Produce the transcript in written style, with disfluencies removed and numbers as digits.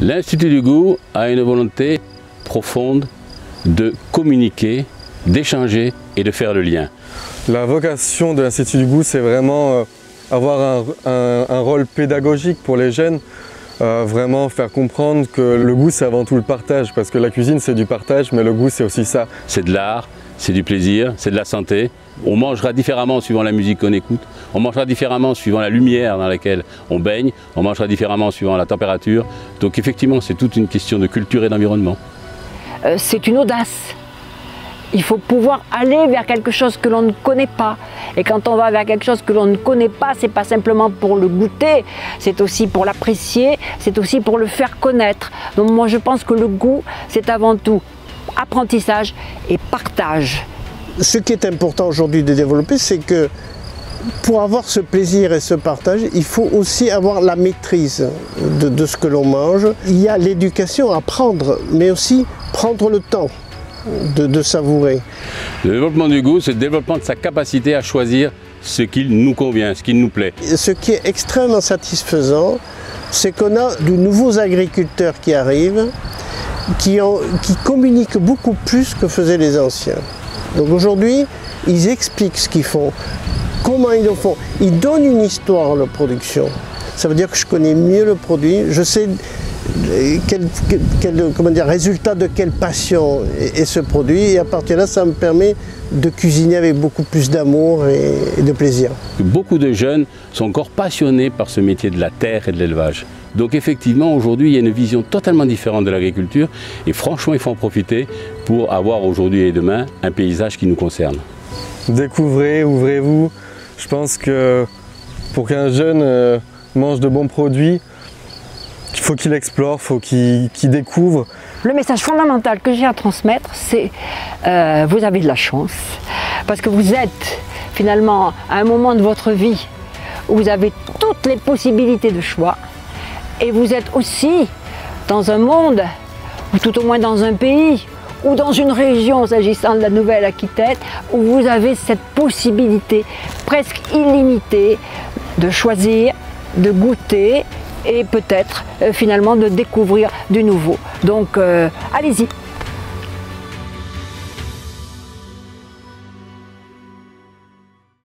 L'Institut du goût a une volonté profonde de communiquer, d'échanger et de faire le lien. La vocation de l'Institut du goût, c'est vraiment avoir un rôle pédagogique pour les jeunes, vraiment faire comprendre que le goût c'est avant tout le partage, parce que la cuisine c'est du partage, mais le goût c'est aussi ça. C'est de l'art, c'est du plaisir, c'est de la santé. On mangera différemment suivant la musique qu'on écoute, on mangera différemment suivant la lumière dans laquelle on baigne, on mangera différemment suivant la température. Donc effectivement c'est toute une question de culture et d'environnement. C'est une audace. Il faut pouvoir aller vers quelque chose que l'on ne connaît pas. Et quand on va vers quelque chose que l'on ne connaît pas, c'est pas simplement pour le goûter, c'est aussi pour l'apprécier, c'est aussi pour le faire connaître. Donc moi je pense que le goût, c'est avant tout apprentissage et partage. Ce qui est important aujourd'hui de développer, c'est que pour avoir ce plaisir et ce partage, il faut aussi avoir la maîtrise de ce que l'on mange. Il y a l'éducation à prendre, mais aussi prendre le temps de savourer. Le développement du goût, c'est le développement de sa capacité à choisir ce qui nous convient, ce qui nous plaît. Ce qui est extrêmement satisfaisant, c'est qu'on a de nouveaux agriculteurs qui arrivent, qui communiquent beaucoup plus que faisaient les anciens. Donc aujourd'hui, ils expliquent ce qu'ils font, comment ils le font. Ils donnent une histoire à leur production. Ça veut dire que je connais mieux le produit, je sais résultat de quelle passion est ce produit, et à partir de là, ça me permet de cuisiner avec beaucoup plus d'amour et de plaisir. Beaucoup de jeunes sont encore passionnés par ce métier de la terre et de l'élevage. Donc effectivement, aujourd'hui, il y a une vision totalement différente de l'agriculture et franchement, il faut en profiter pour avoir aujourd'hui et demain un paysage qui nous concerne. Découvrez, ouvrez-vous. Je pense que pour qu'un jeune mange de bons produits, il faut qu'il explore, il faut qu'il découvre. Le message fondamental que j'ai à transmettre, c'est vous avez de la chance, parce que vous êtes finalement à un moment de votre vie où vous avez toutes les possibilités de choix, et vous êtes aussi dans un monde, ou tout au moins dans un pays, ou dans une région, s'agissant de la Nouvelle-Aquitaine, où vous avez cette possibilité presque illimitée de choisir, de goûter, et peut-être finalement de découvrir du nouveau. Donc allez-y!